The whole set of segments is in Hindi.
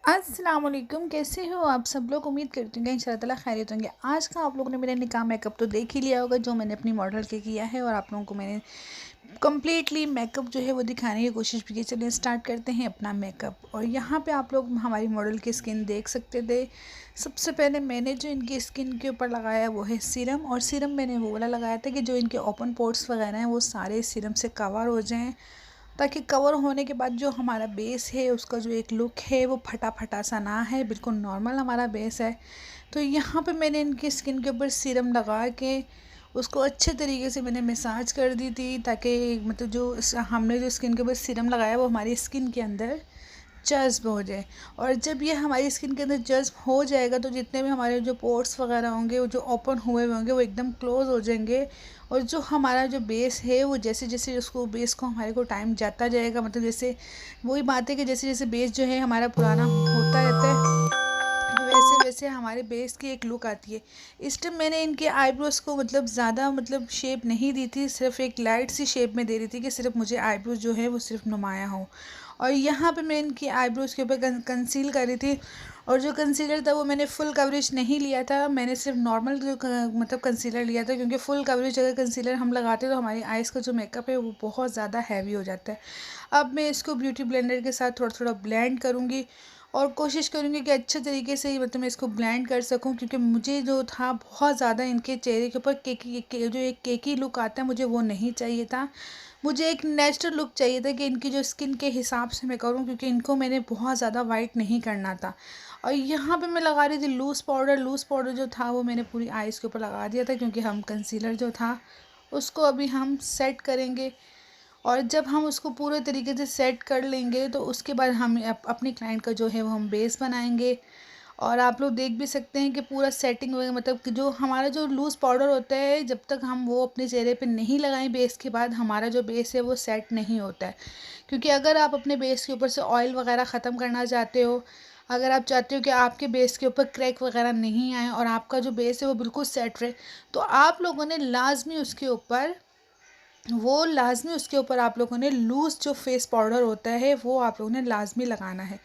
अस्सलाम वालेकुम, कैसे हो आप सब लोग। उम्मीद करती हूँ कि इंशाअल्लाह ताला खैरियत होंगे। आज का आप लोगों ने मेरा निकाह मेकअप तो देख ही लिया होगा जो मैंने अपनी मॉडल के किया है, और आप लोगों को मैंने कम्प्लीटली मेकअप जो है वो दिखाने की कोशिश भी की। चलिए स्टार्ट करते हैं अपना मेकअप। और यहाँ पे आप लोग हमारी मॉडल की स्किन देख सकते थे। सबसे पहले मैंने जो इनकी स्किन के ऊपर लगाया वो है सीरम, और सीरम मैंने वो वाला लगाया था कि जो इनके ओपन पोर्ट्स वगैरह हैं वो सारे सीरम से कवर हो जाएँ, ताकि कवर होने के बाद जो हमारा बेस है उसका जो एक लुक है वो फटा फटा सा ना है, बिल्कुल नॉर्मल हमारा बेस है। तो यहाँ पे मैंने इनकी स्किन के ऊपर सीरम लगा के उसको अच्छे तरीके से मैंने मसाज कर दी थी, ताकि मतलब जो हमने जो स्किन के ऊपर सीरम लगाया वो हमारी स्किन के अंदर जज़्ब हो जाए। और जब ये हमारी स्किन के अंदर जज़्ब हो जाएगा तो जितने भी हमारे जो पोर्स वगैरह होंगे वो जो ओपन हुए हुए होंगे वो एकदम क्लोज़ हो जाएंगे। और जो हमारा जो बेस है वो जैसे जैसे उसको बेस को हमारे को टाइम जाता जाएगा, मतलब जैसे वही बात है कि जैसे जैसे बेस जो है हमारा पुराना होता रहता है वैसे वैसे हमारे बेस की एक लुक आती है। इस टाइम मैंने इनके आईब्रोज़ को मतलब ज़्यादा मतलब शेप नहीं दी थी, सिर्फ एक लाइट सी शेप में दे रही थी कि सिर्फ मुझे आईब्रोज़ जो है वो सिर्फ नुमाया हो। और यहाँ पे मैं इनकी आईब्रोज़ के ऊपर कंसील कर रही थी, और जो कंसीलर था वो मैंने फुल कवरेज नहीं लिया था, मैंने सिर्फ नॉर्मल जो मतलब कंसीलर लिया था, क्योंकि फुल कवरेज अगर कंसीलर हम लगाते हैं तो हमारी आइज़ का जो मेकअप है वो बहुत ज़्यादा हैवी हो जाता है। अब मैं इसको ब्यूटी ब्लेंडर के साथ थोड़ा थोड़ा ब्लेंड करूँगी, और कोशिश करूँगी कि अच्छे तरीके से मतलब मैं इसको ब्लेंड कर सकूँ, क्योंकि मुझे जो था बहुत ज़्यादा इनके चेहरे के ऊपर जो एक केकी लुक आता है मुझे वो नहीं चाहिए था। मुझे एक नेचुरल लुक चाहिए था कि इनकी जो स्किन के हिसाब से मैं करूँ, क्योंकि इनको मैंने बहुत ज़्यादा वाइट नहीं करना था। और यहाँ पे मैं लगा रही थी लूज़ पाउडर जो था वो मैंने पूरी आइज़ के ऊपर लगा दिया था, क्योंकि हम कंसीलर जो था उसको अभी हम सेट करेंगे। और जब हम उसको पूरे तरीके से सेट कर लेंगे तो उसके बाद हम अपनी क्लाइंट का जो है वो हम बेस बनाएंगे। और आप लोग देख भी सकते हैं कि पूरा सेटिंग वगैरह मतलब कि जो हमारा जो लूज़ पाउडर होता है जब तक हम वो अपने चेहरे पे नहीं लगाएं बेस के बाद हमारा जो बेस है वो सेट नहीं होता है। क्योंकि अगर आप अपने बेस के ऊपर से ऑयल वगैरह ख़त्म करना चाहते हो, अगर आप चाहते हो कि आपके बेस के ऊपर क्रैक वगैरह नहीं आए और आपका जो बेस है वो बिल्कुल सेट रहे, तो आप लोगों ने लाजमी उसके ऊपर आप लोगों ने लूज़ जो फेस पाउडर होता है वो आप लोगों ने लाजमी लगाना है।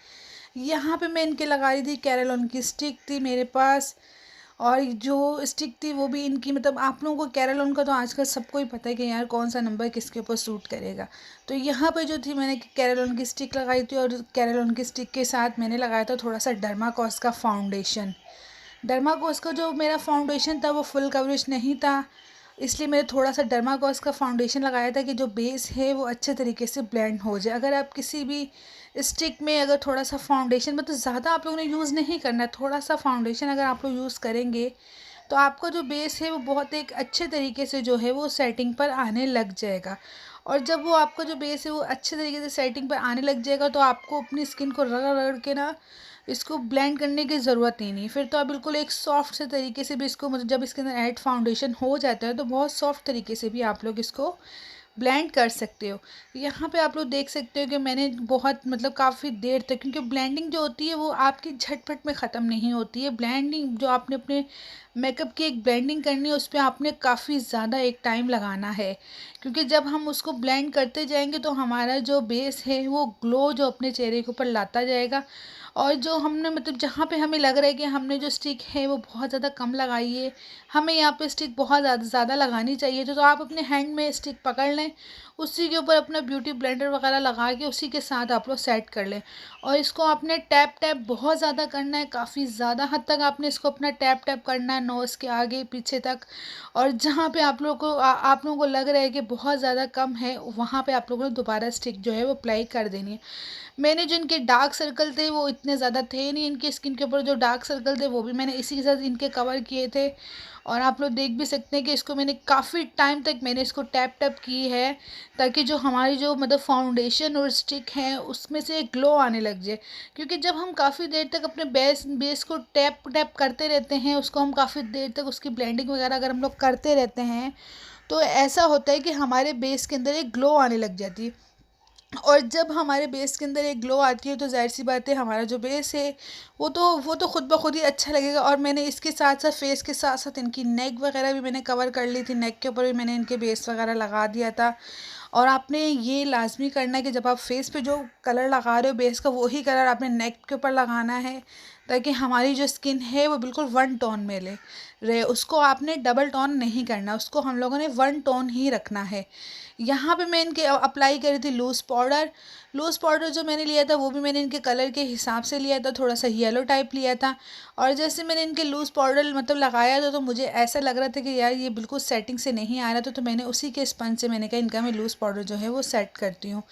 यहाँ पे मैं इनके लगा रही थी कैरेलॉन की स्टिक थी मेरे पास, और जो स्टिक थी वो भी इनकी मतलब आप लोगों को कैरेलॉन का तो आजकल सबको ही पता है कि यार कौन सा नंबर किसके ऊपर सूट करेगा। तो यहाँ पे जो थी मैंने कैरेलॉन की स्टिक लगाई थी, और कैरेलॉन की स्टिक के साथ मैंने लगाया था थोड़ा सा डर्माकोस का फाउंडेशन। डर्माकोस का जो मेरा फाउंडेशन था वो फुल कवरेज नहीं था, इसलिए मैंने थोड़ा सा डर्माकोस का फाउंडेशन लगाया था कि जो बेस है वो अच्छे तरीके से ब्लेंड हो जाए। अगर आप किसी भी स्टिक में अगर थोड़ा सा फाउंडेशन मतलब ज़्यादा आप लोगों ने यूज़ नहीं करना है, थोड़ा सा फाउंडेशन अगर आप लोग यूज़ करेंगे तो आपका जो बेस है वो बहुत एक अच्छे तरीके से जो है वो सेटिंग पर आने लग जाएगा। और जब वो आपका जो बेस है वो अच्छे तरीके से सेटिंग पर आने लग जाएगा तो आपको अपनी स्किन को रगड़ रगड़ के ना इसको ब्लेंड करने की ज़रूरत ही नहीं। फिर तो आप बिल्कुल एक सॉफ्ट से तरीके से भी इसको मतलब जब इसके अंदर ऐड फाउंडेशन हो जाता है तो बहुत सॉफ्ट तरीके से भी आप लोग इसको ब्लेंड कर सकते हो। यहाँ पे आप लोग देख सकते हो कि मैंने बहुत मतलब काफ़ी देर तक, क्योंकि ब्लेंडिंग जो होती है वो आपकी झटपट में ख़त्म नहीं होती है। ब्लेंडिंग जो आपने अपने मेकअप की एक ब्लेंडिंग करनी है उस पर आपने काफ़ी ज़्यादा एक टाइम लगाना है, क्योंकि जब हम उसको ब्लेंड करते जाएंगे तो हमारा जो बेस है वो ग्लो जो अपने चेहरे के ऊपर लाता जाएगा। और जो हमने मतलब जहाँ पे हमें लग रहा है कि हमने जो स्टिक है वो बहुत ज़्यादा कम लगाई है, हमें यहाँ पे स्टिक बहुत ज़्यादा ज़्यादा लगानी चाहिए, तो आप अपने हैंड में स्टिक पकड़ लें, उसी के ऊपर अपना ब्यूटी ब्लेंडर वगैरह लगा के उसी के साथ आप लोग सेट कर लें। और इसको आपने टैप टैप बहुत ज़्यादा करना है, काफ़ी ज़्यादा हद तक आपने इसको अपना टैप टैप करना है नोज़ के आगे पीछे तक। और जहाँ पे आप लोगों को लग रहा है कि बहुत ज़्यादा कम है वहाँ पे आप लोगों ने दोबारा स्टिक जो है वो अप्लाई कर देनी है। मैंने जो इनके डार्क सर्कल थे वो इतने ज़्यादा थे नहीं, इनके स्किन के ऊपर जो डार्क सर्कल थे वो भी मैंने इसी के साथ इनके कवर किए थे। और आप लोग देख भी सकते हैं कि इसको मैंने काफ़ी टाइम तक मैंने इसको टैप टैप की है, ताकि जो हमारी जो मतलब फाउंडेशन और स्टिक है उसमें से एक ग्लो आने लग जाए। क्योंकि जब हम काफ़ी देर तक अपने बेस को टैप टैप करते रहते हैं, उसको हम काफ़ी देर तक उसकी ब्लेंडिंग वगैरह अगर हम लोग करते रहते हैं तो ऐसा होता है कि हमारे बेस के अंदर एक ग्लो आने लग जाती है। और जब हमारे बेस के अंदर एक ग्लो आती है तो ज़ाहिर सी बात है हमारा जो बेस है वो तो खुद ब खुद ही अच्छा लगेगा। और मैंने इसके साथ साथ फेस के साथ साथ इनकी नेक वगैरह भी मैंने कवर कर ली थी, नेक के ऊपर भी मैंने इनके बेस वगैरह लगा दिया था। और आपने ये लाज़मी करना है कि जब आप फेस पे जो कलर लगा रहे हो बेस का, वही कलर आपने नेक के ऊपर लगाना है, ताकि हमारी जो स्किन है वो बिल्कुल वन टोन में ले रहे। उसको आपने डबल टोन नहीं करना, उसको हम लोगों ने वन टोन ही रखना है। यहाँ पे मैं इनके अप्लाई करी थी लूज़ पाउडर। लूज़ पाउडर जो मैंने लिया था वो भी मैंने इनके कलर के हिसाब से लिया था, थोड़ा सा येलो टाइप लिया था। और जैसे मैंने इनके लूज़ पाउडर मतलब लगाया था, तो मुझे ऐसा लग रहा था कि यार ये बिल्कुल सेटिंग से नहीं आ रहा था, तो मैंने उसी के स्पंज से मैंने कहा इनका मैं लूज़ पाउडर जो है वो सेट करती हूँ।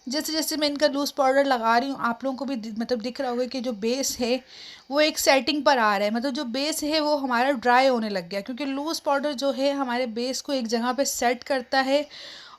जैसे जैसे मैं इनका लूज़ पाउडर लगा रही हूँ, आप लोगों को भी मतलब दिख रहा होगा कि जो बेस है वो एक सेटिंग पर आ रहा है, मतलब जो बेस है वो हमारा ड्राई होने लग गया, क्योंकि लूज़ पाउडर जो है हमारे बेस को एक जगह पे सेट करता है।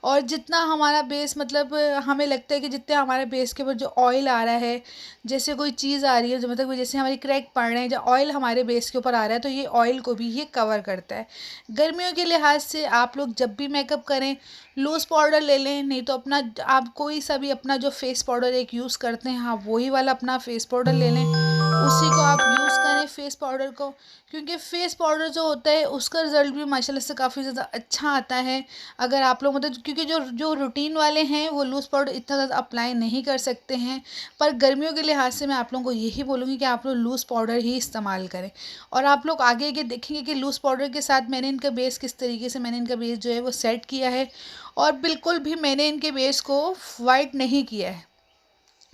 और जितना हमारा बेस मतलब हमें लगता है कि जितना हमारे बेस के ऊपर जो ऑयल आ रहा है, जैसे कोई चीज़ आ रही है जो मतलब जैसे हमारी क्रैक पड़ रहे हैं, जो ऑयल हमारे बेस के ऊपर आ रहा है, तो ये ऑयल को भी ये कवर करता है। गर्मियों के लिहाज से आप लोग जब भी मेकअप करें लूज़ पाउडर ले लें, नहीं तो अपना आप कोई सा भी अपना जो फेस पाउडर एक यूज़ करते हैं, हाँ वही वाला अपना फेस पाउडर ले लें, उसी को आप यूज़ करें फेस पाउडर को। क्योंकि फेस पाउडर जो होता है उसका रिज़ल्ट भी माशाल्लाह से काफ़ी ज़्यादा अच्छा आता है। अगर आप लोग मतलब क्योंकि जो जो रूटीन वाले हैं वो लूज़ पाउडर इतना ज़्यादा अप्लाई नहीं कर सकते हैं, पर गर्मियों के लिहाज से मैं आप लोगों को यही बोलूँगी कि आप लोग लूज़ पाउडर ही इस्तेमाल करें। और आप लोग आगे आगे देखेंगे कि लूज़ पाउडर के साथ मैंने इनका बेस किस तरीके से मैंने इनका बेस जो है वो सेट किया है। और बिल्कुल भी मैंने इनके बेस को वाइट नहीं किया है,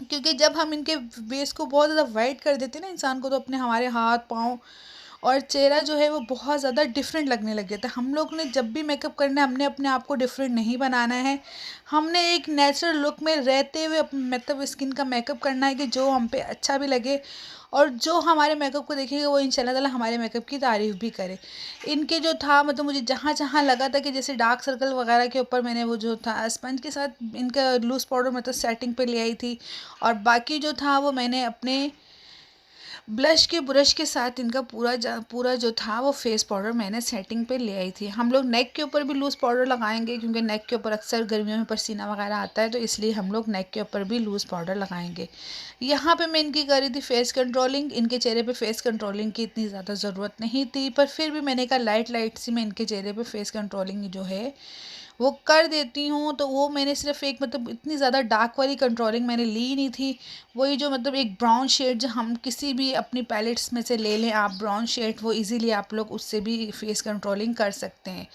क्योंकि जब हम इनके बेस को बहुत ज़्यादा वाइट कर देते हैं ना इंसान को, तो अपने हमारे हाथ पाँव और चेहरा जो है वो बहुत ज़्यादा डिफरेंट लगने लग गया था। हम लोग ने जब भी मेकअप करना है हमने अपने आप को डिफरेंट नहीं बनाना है, हमने एक नेचुरल लुक में रहते हुए मतलब स्किन का मेकअप करना है कि जो हम पे अच्छा भी लगे, और जो हमारे मेकअप को देखेगा वो इंशाल्लाह ताला हमारे मेकअप की तारीफ़ भी करे। इनके जो था मतलब मुझे जहाँ जहाँ लगा था कि जैसे डार्क सर्कल वगैरह के ऊपर मैंने वो जो था स्पंज के साथ इनका लूज़ पाउडर मतलब सेटिंग पे ले आई थी, और बाकी जो था वो मैंने अपने ब्लश के ब्रश के साथ इनका पूरा जो था वो फेस पाउडर मैंने सेटिंग पे ले आई थी। हम लोग नेक के ऊपर भी लूज़ पाउडर लगाएंगे, क्योंकि नेक के ऊपर अक्सर गर्मियों में पसीना वगैरह आता है, तो इसलिए हम लोग नेक के ऊपर भी लूज़ पाउडर लगाएंगे। यहाँ पे मैं इनकी कर रही थी फेस कंट्रोलिंग। इनके चेहरे पे फेस कंट्रोलिंग की इतनी ज़्यादा ज़रूरत नहीं थी, पर फिर भी मैंने कहा लाइट लाइट सी मैं इनके चेहरे पे फेस कंट्रोलिंग जो है वो कर देती हूँ। तो वो मैंने सिर्फ एक मतलब इतनी ज़्यादा डार्क वाली कंट्रोलिंग मैंने ली नहीं थी, वही जो मतलब एक ब्राउन शेड जो हम किसी भी अपनी पैलेट्स में से ले लें आप ब्राउन शेड, वो इजीली आप लोग उससे भी फेस कंट्रोलिंग कर सकते हैं।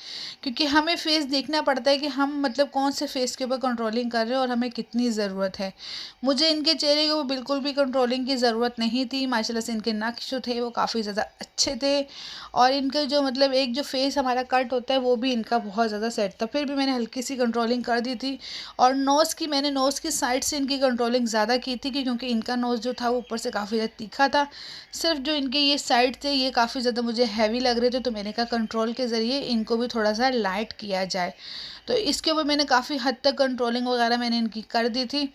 क्योंकि हमें फेस देखना पड़ता है कि हम मतलब कौन से फेस के ऊपर कंट्रोलिंग कर रहे हैं और हमें कितनी ज़रूरत है। मुझे इनके चेहरे को बिल्कुल भी कंट्रोलिंग की ज़रूरत नहीं थी, माशाल्लाह से इनके नक्श जो थे वो काफ़ी ज़्यादा अच्छे थे, और इनका जो मतलब एक जो फेस हमारा कट होता है वो भी इनका बहुत ज़्यादा सेट था। फिर भी मैंने हल्की सी कंट्रोलिंग कर दी थी। और नोज़ की साइड से इनकी कंट्रोलिंग ज़्यादा की थी, क्योंकि इनका नोज़ जो था वो ऊपर से काफ़ी ज़्यादा तीखा था। सिर्फ जो इनके ये साइड थे ये काफ़ी ज़्यादा मुझे हैवी लग रहे थे, तो मैंने कहा कंट्रोल के ज़रिए इनको भी थोड़ा सा लाइट किया जाए। तो इसके ऊपर मैंने काफ़ी हद तक कंट्रोलिंग वगैरह मैंने इनकी कर दी थी।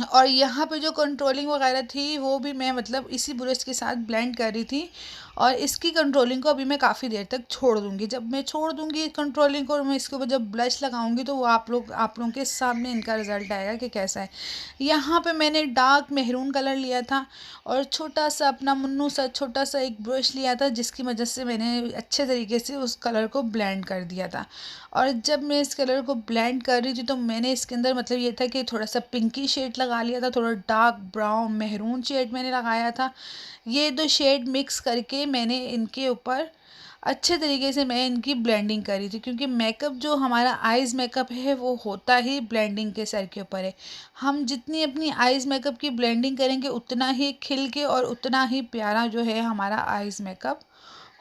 और यहाँ पे जो कंट्रोलिंग वगैरह थी वो भी मैं मतलब इसी ब्रश के साथ ब्लेंड कर रही थी। और इसकी कंट्रोलिंग को अभी मैं काफ़ी देर तक छोड़ दूँगी। जब मैं छोड़ दूँगी कंट्रोलिंग को और मैं इसके ऊपर जब ब्लश लगाऊँगी, तो वो आप लोगों के सामने इनका रिज़ल्ट आएगा कि कैसा है। यहाँ पे मैंने डार्क मेहरून कलर लिया था, और छोटा सा अपना मुन्नू सा छोटा सा एक ब्रश लिया था, जिसकी मदद से मैंने अच्छे तरीके से उस कलर को ब्लेंड कर दिया था। और जब मैं इस कलर को ब्लेंड कर रही थी, तो मैंने इसके अंदर मतलब ये था कि थोड़ा सा पिंकी शेड लगा लिया था, थोड़ा डार्क ब्राउन मेहरून शेड मैंने लगाया था। ये दो शेड मिक्स करके मैंने इनके ऊपर अच्छे तरीके से मैं इनकी ब्लेंडिंग करी थी, क्योंकि मेकअप जो हमारा आइज़ मेकअप है वो होता ही ब्लेंडिंग के सर के ऊपर है। हम जितनी अपनी आइज़ मेकअप की ब्लेंडिंग करेंगे उतना ही खिल के और उतना ही प्यारा जो है हमारा आइज़ मेकअप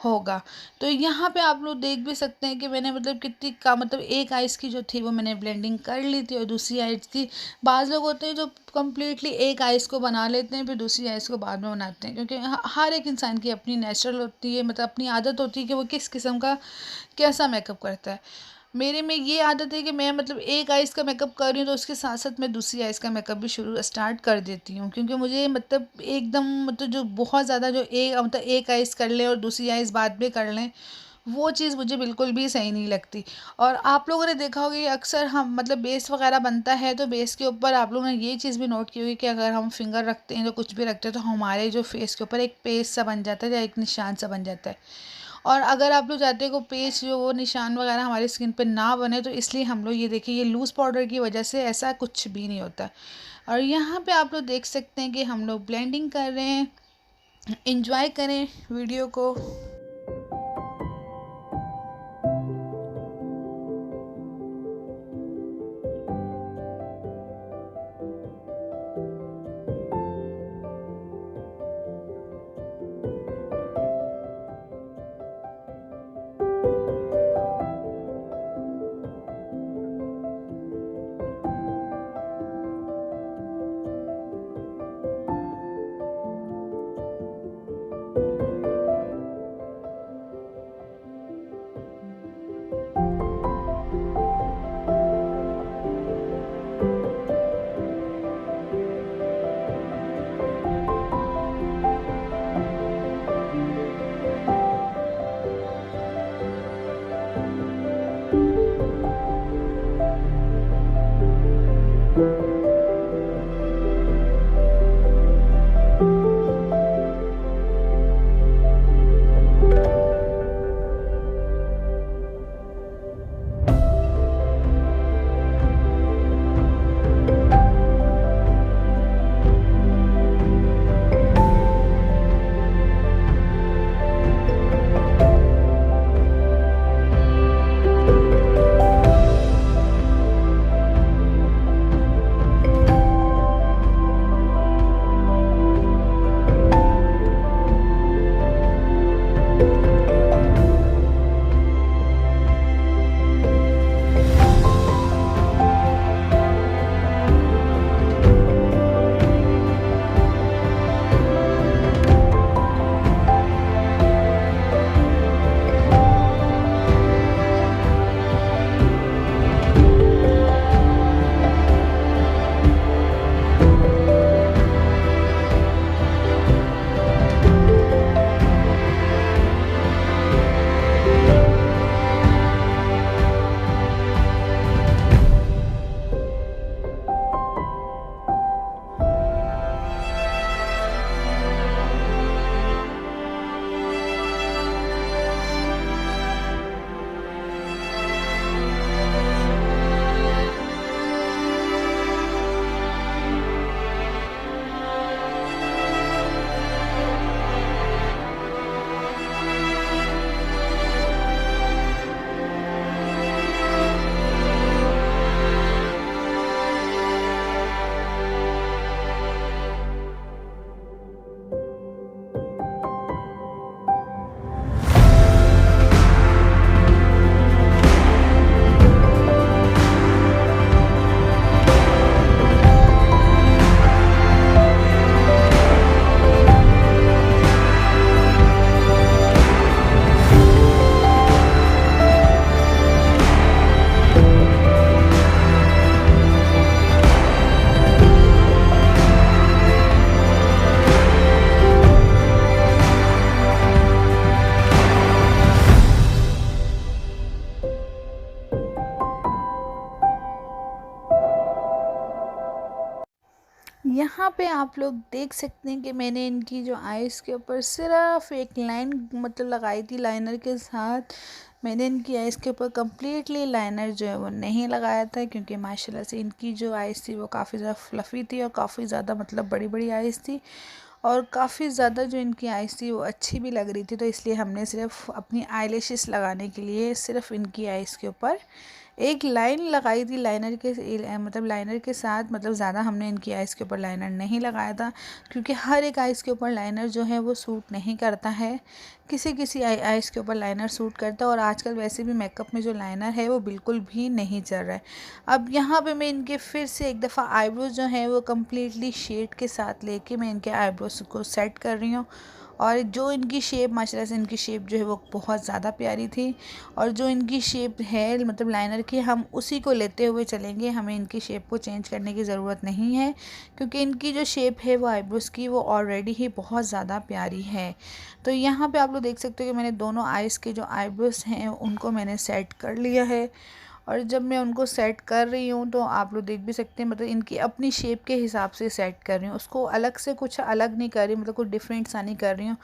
होगा। तो यहाँ पे आप लोग देख भी सकते हैं कि मैंने मतलब कितनी का मतलब एक आइज़ की जो थी वो मैंने ब्लेंडिंग कर ली थी, और दूसरी आइज़ की बाज़ लोग होते हैं जो कम्प्लीटली एक आइज़ को बना लेते हैं फिर दूसरी आइज़ को बाद में बनाते हैं, क्योंकि हर एक इंसान की अपनी नेचुरल होती है मतलब अपनी आदत होती है कि वो किस किस्म का कैसा मेकअप करता है। मेरे में ये आदत है कि मैं मतलब एक आइज़ का मेकअप कर रही हूँ तो उसके साथ साथ मैं दूसरी आइज़ का मेकअप भी शुरू स्टार्ट कर देती हूँ, क्योंकि मुझे मतलब एकदम मतलब जो बहुत ज़्यादा जो एक मतलब एक आइज़ कर लें और दूसरी आइज़ बाद में कर लें, वो चीज़ मुझे बिल्कुल भी सही नहीं लगती। और आप लोगों ने देखा होगा कि अक्सर हम मतलब बेस वगैरह बनता है तो बेस के ऊपर आप लोगों ने ये चीज़ भी नोट की होगी कि अगर हम फिंगर रखते हैं तो कुछ भी रखते हैं तो हमारे जो फेस के ऊपर एक पेस्ट सा बन जाता है या एक निशान सा बन जाता है। और अगर आप लोग चाहते हो कि पेच जो वो निशान वगैरह हमारी स्किन पे ना बने, तो इसलिए हम लोग ये देखिए ये लूज़ पाउडर की वजह से ऐसा कुछ भी नहीं होता। और यहाँ पे आप लोग देख सकते हैं कि हम लोग ब्लेंडिंग कर रहे हैं। एंजॉय करें वीडियो को। यहाँ पे आप लोग देख सकते हैं कि मैंने इनकी जो आइज़ के ऊपर सिर्फ एक लाइन मतलब लगाई थी लाइनर के साथ। मैंने इनकी आइज़ के ऊपर कम्प्लीटली लाइनर जो है वो नहीं लगाया था, क्योंकि माशाल्लाह से इनकी जो आइज़ थी वो काफ़ी ज़्यादा फ्लफ़ी थी और काफ़ी ज़्यादा मतलब बड़ी बड़ी आइज़ थी, और काफ़ी ज़्यादा जो इनकी आइज़ थी वो अच्छी भी लग रही थी। तो इसलिए हमने सिर्फ अपनी आईलैशेस लगाने के लिए सिर्फ इनकी आइज़ के ऊपर एक लाइन लगाई थी लाइनर के मतलब लाइनर के साथ। मतलब ज़्यादा हमने इनकी आइज़ के ऊपर लाइनर नहीं लगाया था, क्योंकि हर एक आइज़ के ऊपर लाइनर जो है वो सूट नहीं करता है। किसी किसी आइज़ के ऊपर लाइनर सूट करता है, और आजकल वैसे भी मेकअप में जो लाइनर है वो बिल्कुल भी नहीं चल रहा है। अब यहाँ पे मैं इनके फिर से एक दफ़ा आईब्रोज जो है वो कम्प्लीटली शेड के साथ लेके मैं इनके आईब्रोज को सेट कर रही हूँ। और जो इनकी शेप माशाल्लाह से इनकी शेप जो है वो बहुत ज़्यादा प्यारी थी, और जो इनकी शेप है मतलब लाइनर की हम उसी को लेते हुए चलेंगे। हमें इनकी शेप को चेंज करने की ज़रूरत नहीं है, क्योंकि इनकी जो शेप है वो आईब्रोज़ की वो ऑलरेडी ही बहुत ज़्यादा प्यारी है। तो यहाँ पे आप लोग देख सकते हो कि मैंने दोनों आइज़ के जो आईब्रोज़ हैं उनको मैंने सेट कर लिया है। और जब मैं उनको सेट कर रही हूँ तो आप लोग देख भी सकते हैं, मतलब इनकी अपनी शेप के हिसाब से सेट कर रही हूँ, उसको अलग से कुछ अलग नहीं कर रही, मतलब कुछ डिफरेंट सा नहीं कर रही हूँ।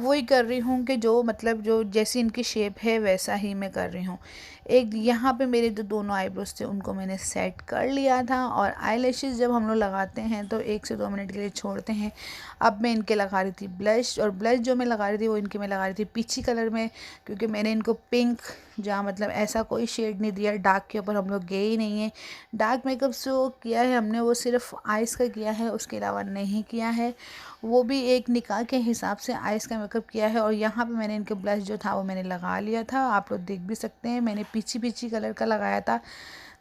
वही कर रही हूँ कि जो मतलब जो जैसी इनकी शेप है वैसा ही मैं कर रही हूँ। एक यहाँ पे मेरे जो दोनों आईब्रोज थे उनको मैंने सेट कर लिया था। और आई लैशेज़ जब हम लोग लगाते हैं तो 1 से 2 मिनट के लिए छोड़ते हैं। अब मैं इनके लगा रही थी ब्लश, और ब्लश जो मैं लगा रही थी वो इनके मैं लगा रही थी पीची कलर में, क्योंकि मैंने इनको पिंक, जहाँ मतलब ऐसा कोई शेड नहीं दिया, डार्क के ऊपर हम लोग गए ही नहीं है। डार्क मेकअप जो किया है हमने वो सिर्फ आइज़ का किया है, उसके अलावा नहीं किया है। वो भी एक निकाह के हिसाब से आइज़ का मेकअप किया है। और यहाँ पे मैंने इनके ब्लश जो था वो मैंने लगा लिया था, आप लोग देख भी सकते हैं। मैंने पीची पीची कलर का लगाया था,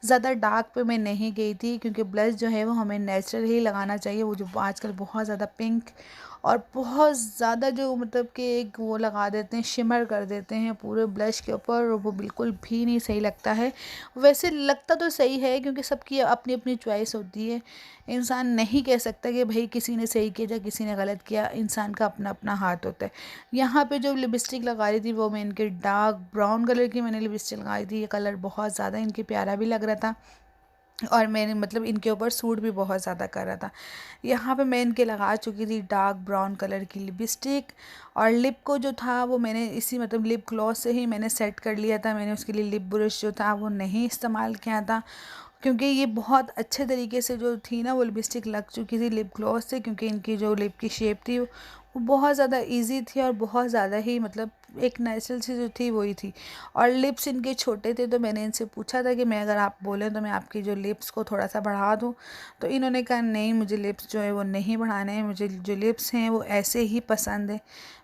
ज़्यादा डार्क पे मैं नहीं गई थी, क्योंकि ब्लश जो है वो हमें नेचुरल ही लगाना चाहिए। वो जो आजकल बहुत ज़्यादा पिंक और बहुत ज़्यादा जो मतलब कि एक वो लगा देते हैं, शिमर कर देते हैं पूरे ब्लश के ऊपर, और वो बिल्कुल भी नहीं सही लगता है। वैसे लगता तो सही है, क्योंकि सबकी अपनी अपनी चॉइस होती है। इंसान नहीं कह सकता कि भाई किसी ने सही किया या किसी ने गलत किया, इंसान का अपना अपना हाथ होता है। यहाँ पे जो लिपस्टिक लगा रही थी वो मैं इनके डार्क ब्राउन कलर की मैंने लिपस्टिक लगाई थी। ये कलर बहुत ज़्यादा इनके प्यारा भी लग रहा था, और मैंने मतलब इनके ऊपर सूट भी बहुत ज़्यादा कर रहा था। यहाँ पे मैं इनके लगा चुकी थी डार्क ब्राउन कलर की लिपस्टिक। और लिप को जो था वो मैंने इसी मतलब लिप ग्लॉस से ही मैंने सेट कर लिया था। मैंने उसके लिए लिप ब्रश जो था वो नहीं इस्तेमाल किया था, क्योंकि ये बहुत अच्छे तरीके से जो थी ना वो लिपस्टिक लग चुकी थी लिप ग्लॉस से, क्योंकि इनकी जो लिप की शेप थी वो बहुत ज़्यादा इजी थी, और बहुत ज़्यादा ही मतलब एक नेचुरल सी जो थी वही थी। और लिप्स इनके छोटे थे, तो मैंने इनसे पूछा था कि मैं अगर आप बोलें तो मैं आपकी जो लिप्स को थोड़ा सा बढ़ा दूं, तो इन्होंने कहा नहीं, मुझे लिप्स जो है वो नहीं बढ़ाने हैं, मुझे जो लिप्स हैं वो ऐसे ही पसंद है।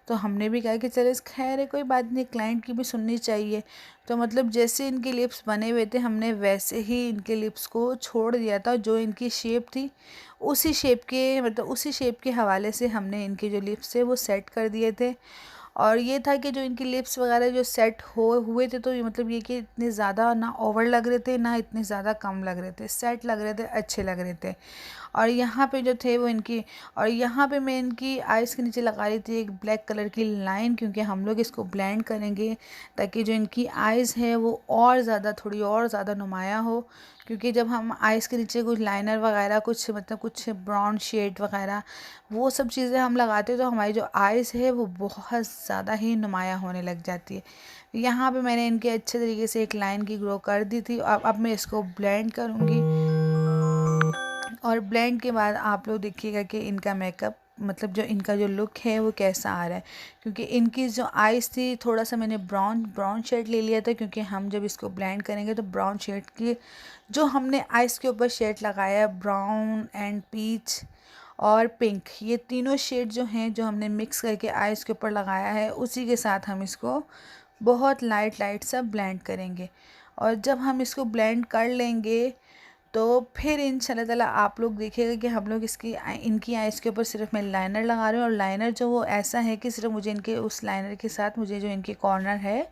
तो हमने भी कहा कि चलो इस खैर है, कोई बात नहीं, क्लाइंट की भी सुननी चाहिए। तो मतलब जैसे इनके लिप्स बने हुए थे हमने वैसे ही इनके लिप्स को छोड़ दिया था, जो इनकी शेप थी उसी शेप के मतलब उसी शेप के हवाले से हमने इनके जो लिप्स थे वो सेट कर दिए थे। और ये था कि जो इनकी लिप्स वगैरह जो सेट हो हुए थे, तो ये मतलब ये कि इतने ज़्यादा ना ओवर लग रहे थे ना इतने ज़्यादा कम लग रहे थे, सेट लग रहे थे, अच्छे लग रहे थे। और यहाँ पे जो थे वो इनकी, और यहाँ पे मैं इनकी आइज़ के नीचे लगा रही थी एक ब्लैक कलर की लाइन, क्योंकि हम लोग इसको ब्लेंड करेंगे ताकि जो इनकी आइज़ है वो और ज़्यादा थोड़ी और ज़्यादा नुमाया हो। क्योंकि जब हम आइज़ के नीचे कुछ लाइनर वगैरह कुछ मतलब कुछ ब्राउन शेड वगैरह वो सब चीज़ें हम लगाते हैं, तो हमारी जो आइज़ है वो बहुत ज़्यादा ही नुमाया होने लग जाती है। यहाँ पे मैंने इनके अच्छे तरीके से एक लाइन की ग्रो कर दी थी। अब मैं इसको ब्लेंड करूँगी, और ब्लेंड के बाद आप लोग देखिएगा कि इनका मेकअप मतलब जो इनका जो लुक है वो कैसा आ रहा है। क्योंकि इनकी जो आइज़ थी थोड़ा सा मैंने ब्राउन ब्राउन शेड ले लिया था, क्योंकि हम जब इसको ब्लेंड करेंगे तो ब्राउन शेड की जो हमने आइज़ के ऊपर शेड लगाया है, ब्राउन एंड पीच और पिंक, ये तीनों शेड जो हैं जो हमने मिक्स करके आइज़ के ऊपर लगाया है, उसी के साथ हम इसको बहुत लाइट लाइट सा ब्लेंड करेंगे। और जब हम इसको ब्लेंड कर लेंगे तो फिर इंशाल्लाह ताला आप लोग देखिएगा कि हम लोग इनकी आइज़ के ऊपर सिर्फ मैं लाइनर लगा रही हूँ। और लाइनर जो वो ऐसा है कि सिर्फ मुझे इनके उस लाइनर के साथ मुझे जो इनके कॉर्नर है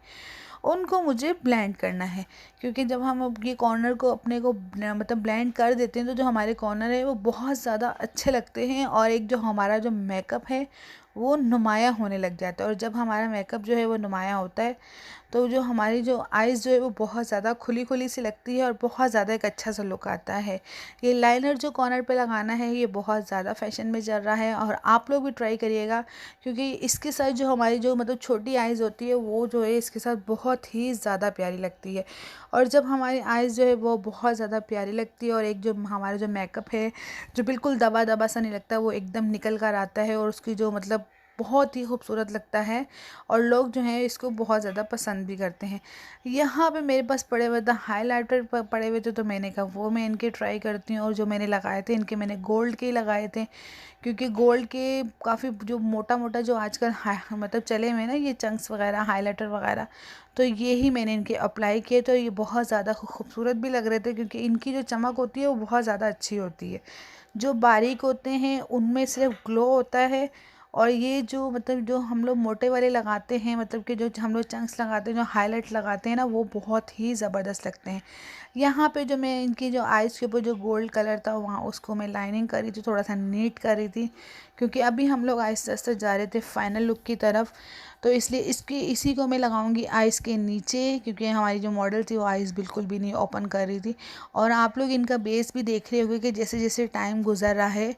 उनको मुझे ब्लेंड करना है। क्योंकि जब हम अब ये कॉर्नर को अपने को मतलब ब्लेंड कर देते हैं तो जो हमारे कॉर्नर है वो बहुत ज़्यादा अच्छे लगते हैं, और एक जो हमारा जो मेकअप है वो नुमाया होने लग जाता है। और जब हमारा मेकअप जो है वो नुमाया होता है तो जो हमारी जो आइज़ जो है वो बहुत ज़्यादा खुली खुली सी लगती है, और बहुत ज़्यादा एक अच्छा सा लुक आता है। ये लाइनर जो कॉर्नर पे लगाना है ये बहुत ज़्यादा फैशन में चल रहा है, और आप लोग भी ट्राई करिएगा, क्योंकि इसके साथ जो हमारी जो मतलब छोटी आइज़ होती है वो जो है इसके साथ बहुत ही ज़्यादा प्यारी लगती है। और जब हमारी आइज़ जो है वो बहुत ज़्यादा प्यारी लगती है, और एक जो हमारा जो मेकअप है जो बिल्कुल दबा दबा सा नहीं लगता, वो एकदम निकल कर आता है, और उसकी जो मतलब बहुत ही खूबसूरत लगता है, और लोग जो हैं इसको बहुत ज़्यादा पसंद भी करते हैं। यहाँ पे मेरे पास पड़े हुए थे हाइलाइटर पड़े हुए थे, तो मैंने कहा वो मैं इनके ट्राई करती हूँ। और जो मैंने लगाए थे इनके मैंने गोल्ड के ही लगाए थे, क्योंकि गोल्ड के काफ़ी जो मोटा मोटा जो आजकल मतलब चले हुए हैं ना ये चंक्स वगैरह हाइलाइटर वगैरह, तो ये ही मैंने इनके अप्लाई किए, तो ये बहुत ज़्यादा खूबसूरत भी लग रहे थे, क्योंकि इनकी जो चमक होती है वो बहुत ज़्यादा अच्छी होती है। जो बारीक होते हैं उनमें सिर्फ ग्लो होता है, और ये जो मतलब जो हम लोग मोटे वाले लगाते हैं, मतलब कि जो हम लोग चंक्स लगाते हैं, जो हाईलाइट लगाते हैं ना, वो बहुत ही ज़बरदस्त लगते हैं। यहाँ पे जो मैं इनकी जो आइज़ के ऊपर जो गोल्ड कलर था वहाँ उसको मैं लाइनिंग करी थी, थोड़ा सा नीट करी थी, क्योंकि अभी हम लोग आहिस्ते आहिस्ते जा रहे थे फाइनल लुक की तरफ। तो इसलिए इसी को मैं लगाऊंगी आइज़ के नीचे, क्योंकि हमारी जो मॉडल थी वो आइज़ बिल्कुल भी नहीं ओपन कर रही थी। और आप लोग इनका बेस भी देख रहे होंगे कि जैसे जैसे टाइम गुजर रहा है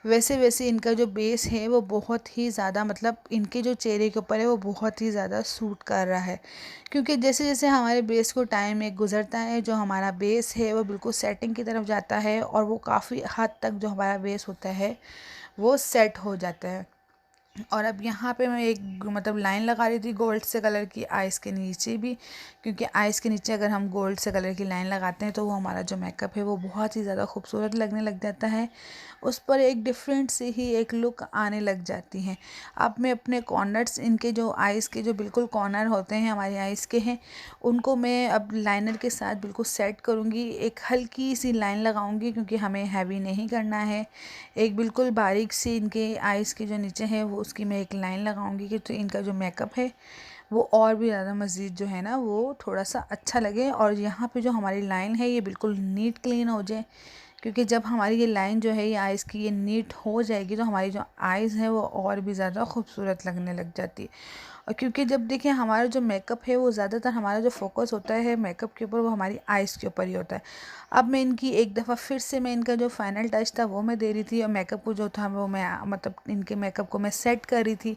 वैसे वैसे इनका जो बेस है वो बहुत ही ज़्यादा, मतलब इनके जो चेहरे के ऊपर है वो बहुत ही ज़्यादा सूट कर रहा है। क्योंकि जैसे जैसे हमारे बेस को टाइम एक गुजरता है, जो हमारा बेस है वो बिल्कुल सेटिंग की तरफ जाता है, और वो काफ़ी हद तक जो हमारा बेस होता है वो सेट हो जाता है। और अब यहाँ पे मैं एक मतलब लाइन लगा रही थी गोल्ड से कलर की आइज़ के नीचे भी, क्योंकि आइज़ के नीचे अगर हम गोल्ड से कलर की लाइन लगाते हैं तो वो हमारा जो मेकअप है वो बहुत ही ज़्यादा खूबसूरत लगने लग जाता है, उस पर एक डिफरेंट सी ही एक लुक आने लग जाती है। अब मैं अपने कॉर्नर्स, इनके जो आइज़ के जो बिल्कुल कॉर्नर होते हैं हमारी आइज़ के हैं, उनको मैं अब लाइनर के साथ बिल्कुल सेट करूँगी। एक हल्की सी लाइन लगाऊँगी, क्योंकि हमें हैवी नहीं करना है। एक बिल्कुल बारीक सी इनके आइज़ के जो नीचे है वो उसकी मैं एक लाइन लगाऊंगी, कि तो इनका जो मेकअप है वो और भी ज़्यादा मज़ीद जो है ना वो थोड़ा सा अच्छा लगे, और यहाँ पे जो हमारी लाइन है ये बिल्कुल नीट क्लीन हो जाए। क्योंकि जब हमारी ये लाइन जो है ये आइज़ की ये नीट हो जाएगी तो हमारी जो आइज़ है वो और भी ज़्यादा खूबसूरत लगने लग जाती है। और क्योंकि जब देखिए हमारा जो मेकअप है वो ज़्यादातर हमारा जो फोकस होता है मेकअप के ऊपर वो हमारी आइज़ के ऊपर ही होता है। अब मैं इनकी एक दफ़ा फिर से मैं इनका जो फाइनल टच था वो मैं दे रही थी, और मेकअप को जो था वो मैं मतलब इनके मेकअप को मैं सेट कर रही थी।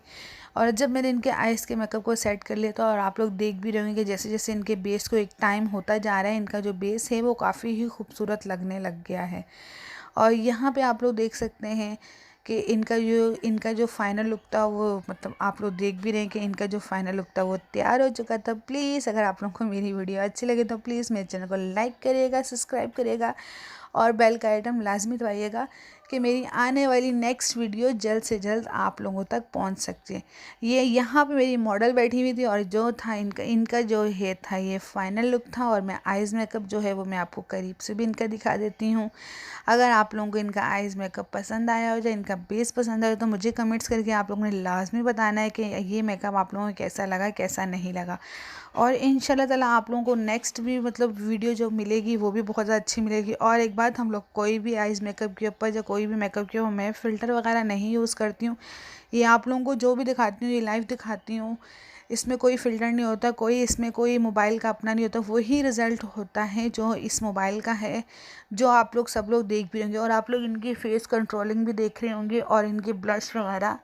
और जब मैंने इनके आइज़ के मेकअप को सेट कर लिया था, और आप लोग देख भी रहे होंगे कि जैसे जैसे इनके बेस को एक टाइम होता जा रहा है, इनका जो बेस है वो काफ़ी ही खूबसूरत लगने लग गया है। और यहाँ पे आप लोग देख सकते हैं कि इनका जो फाइनल लुक था वो, मतलब आप लोग देख भी रहे हैं कि इनका जो फाइनल लुक था वो तैयार हो चुका था। प्लीज़ अगर आप लोगों को मेरी वीडियो अच्छी लगे तो प्लीज़ मेरे चैनल को लाइक करिएगा, सब्सक्राइब करिएगा, और बेल का आइटम लाजमी दबाइएगा, कि मेरी आने वाली नेक्स्ट वीडियो जल्द से जल्द आप लोगों तक पहुंच सकती है। ये यहाँ पे मेरी मॉडल बैठी हुई थी, और जो था इनका इनका जो है था ये फाइनल लुक था। और मैं आइज़ मेकअप जो है वो मैं आपको करीब से भी इनका दिखा देती हूँ। अगर आप लोगों को इनका आइज़ मेकअप पसंद आया हो या इनका बेस पसंद आया हो तो मुझे कमेंट्स करके आप लोगों ने लाजमी बताना है कि ये मेकअप आप लोगों को कैसा लगा, कैसा नहीं लगा। और इंशाल्लाह ताला आप लोगों को नेक्स्ट भी मतलब वीडियो जो मिलेगी वो भी बहुत ज़्यादा अच्छी मिलेगी। और एक बात, हम लोग कोई भी आइज़ मेकअप के ऊपर या कोई भी मेकअप के ऊपर मैं फ़िल्टर वगैरह नहीं यूज़ करती हूँ। ये आप लोगों को जो भी दिखाती हूँ ये लाइव दिखाती हूँ, इसमें कोई फ़िल्टर नहीं होता, कोई इसमें कोई मोबाइल का अपना नहीं होता, वही रिज़ल्ट होता है जो इस मोबाइल का है, जो आप लोग सब लोग देख भी होंगे। और आप लोग इनकी फ़ेस कंट्रोलिंग भी देख रहे होंगे, और इनके ब्लश वगैरह